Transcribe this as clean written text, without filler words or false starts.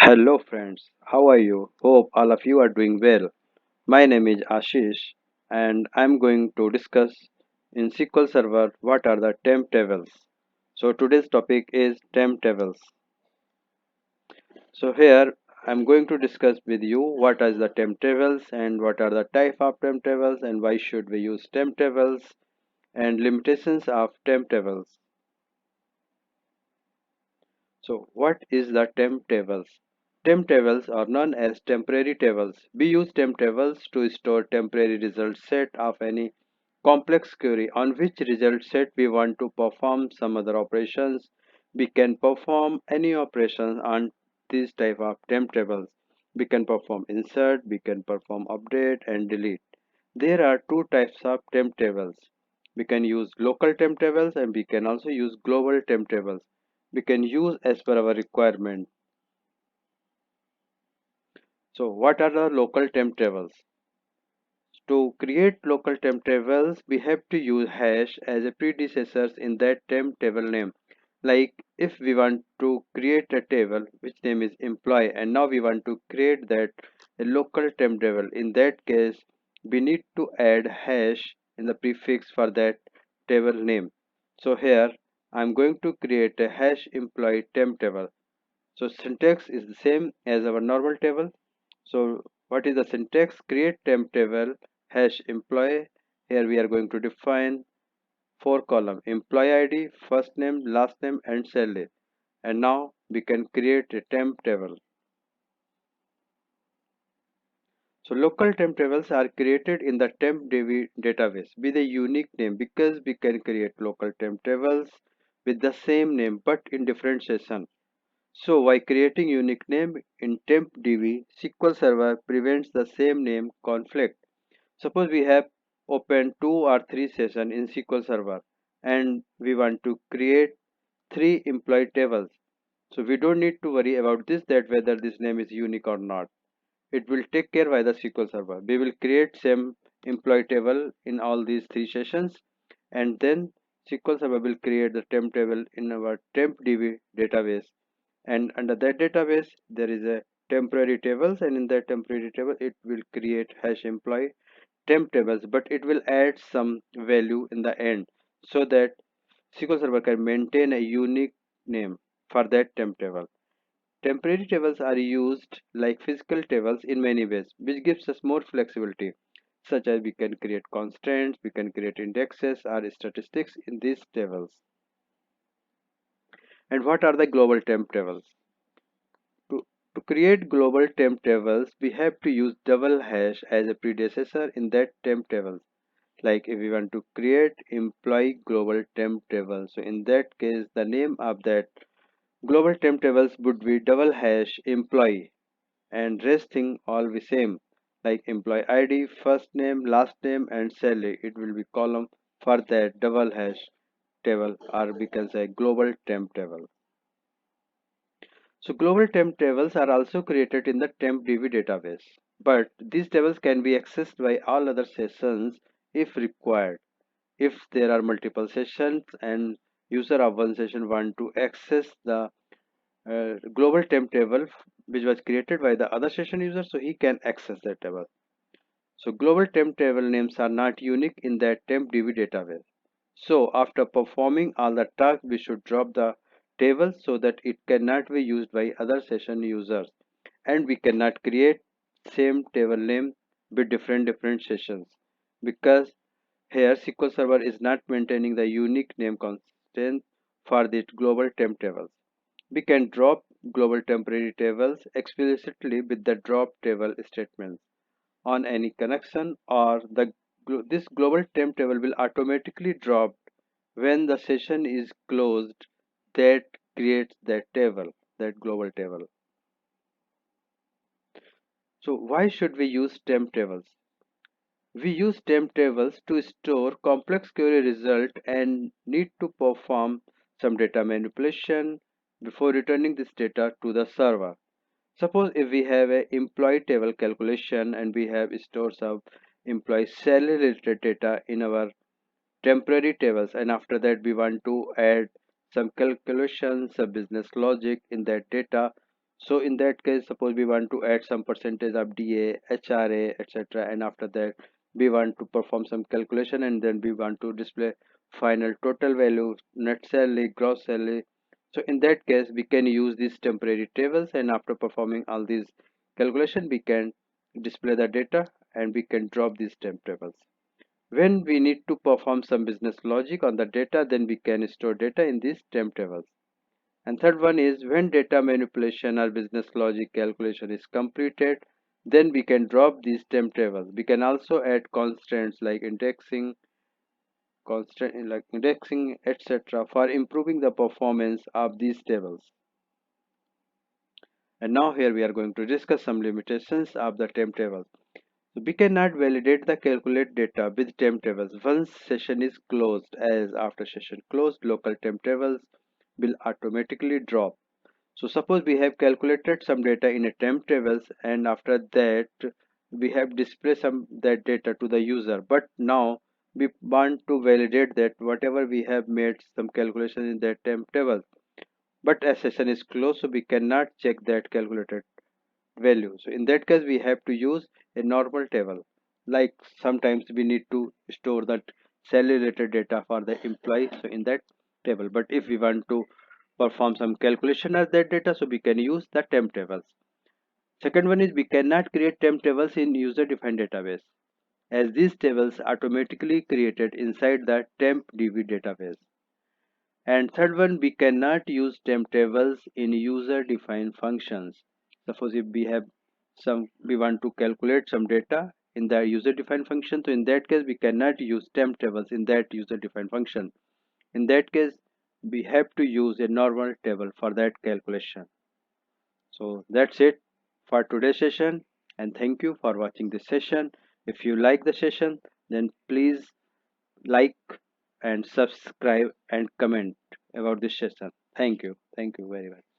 Hello friends, how are you? Hope all of you are doing well. My name is Ashish and I'm going to discuss in SQL Server what are the temp tables. So today's topic is temp tables. So here I'm going to discuss with you what are the temp tables and what are the type of temp tables and why should we use temp tables and limitations of temp tables. So what is the temp tables? Temp tables are known as temporary tables. We use temp tables to store temporary result set of any complex query on which result set we want to perform some other operations. We can perform any operations on this type of temp tables. We can perform insert, we can perform update and delete. There are two types of temp tables. We can use local temp tables and we can also use global temp tables. We can use as per our requirement. So what are the local temp tables? To create local temp tables, we have to use hash as a predecessor in that temp table name. Like if we want to create a table which name is employee and now we want to create that a local temp table. In that case, we need to add hash in the prefix for that table name. So here I'm going to create a hash employee temp table. So syntax is the same as our normal table. So what is the syntax? Create temp table hash employee. Here we are going to define four column employee ID, first name, last name and salary. And now we can create a temp table. So local temp tables are created in the temp database with a unique name because we can create local temp tables with the same name but in different session. So by creating unique name in tempdb, SQL Server prevents the same name conflict. Suppose we have opened 2 or 3 sessions in SQL Server and we want to create 3 employee tables. So we don't need to worry about this that whether this name is unique or not. It will take care by the SQL Server. We will create same employee table in all these 3 sessions and then SQL Server will create the temp table in our tempdb database, and under that database there is a temporary tables, and in that temporary table it will create hash employee temp tables, but it will add some value in the end so that SQL Server can maintain a unique name for that temp table. Temporary tables are used like physical tables in many ways, which gives us more flexibility, such as we can create constraints, we can create indexes or statistics in these tables. And what are the global temp tables? To, to create global temp tables, we have to use double hash as a predecessor in that temp table. Like if we want to create employee global temp table, so in that case, the name of that global temp tables would be double hash employee and rest thing all the same. Like employee ID, first name, last name, and salary. It will be column for that double hash table, or we can say global temp table. So global temp tables are also created in the tempdb database, but these tables can be accessed by all other sessions if required. If there are multiple sessions and user of one session want to access the global temp table which was created by the other session user, so he can access that table. So global temp table names are not unique in that tempdb database. So after performing all the tasks, we should drop the table so that it cannot be used by other session users, and we cannot create same table name with different sessions because here SQL Server is not maintaining the unique name constant for the global temp tables. We can drop global temporary tables explicitly with the drop table statements on any connection, or this global temp table will automatically drop when the session is closed that creates that table, that global table. So why should we use temp tables? We use temp tables to store complex query result and need to perform some data manipulation before returning this data to the server. Suppose if we have a employee table calculation and we have stores of employee salary related data in our temporary tables, and after that we want to add some calculations, some business logic in that data. So in that case, suppose we want to add some percentage of DA, HRA, etc. And after that, we want to perform some calculation and then we want to display final total value, net salary, gross salary. So in that case, we can use these temporary tables, and after performing all these calculation, we can display the data and we can drop these temp tables. When we need to perform some business logic on the data, then we can store data in these temp tables. And third one is when data manipulation or business logic calculation is completed, then we can drop these temp tables. We can also add constants like indexing, etc. for improving the performance of these tables. And now here we are going to discuss some limitations of the temp tables. So we cannot validate the calculate data with temp tables once session is closed, as after session closed, local temp tables will automatically drop. So suppose we have calculated some data in a temp tables and after that we have displayed some that data to the user. But now we want to validate that whatever we have made some calculation in that temp table. But as session is closed, so we cannot check that calculated value. So in that case, we have to use a normal table. Like sometimes we need to store that salary related data for the employee. So in that table. But if we want to perform some calculation as that data, so we can use the temp tables. Second one is we cannot create temp tables in user defined database, as these tables automatically created inside the temp db database. And third one, we cannot use temp tables in user defined functions. Suppose if we want to calculate some data in the user defined function, so in that case we cannot use temp tables in that user defined function. In that case, we have to use a normal table for that calculation. So that's it for today's session, and thank you for watching this session. If you like the session, then please like and subscribe and comment about this session. Thank you. Thank you very much.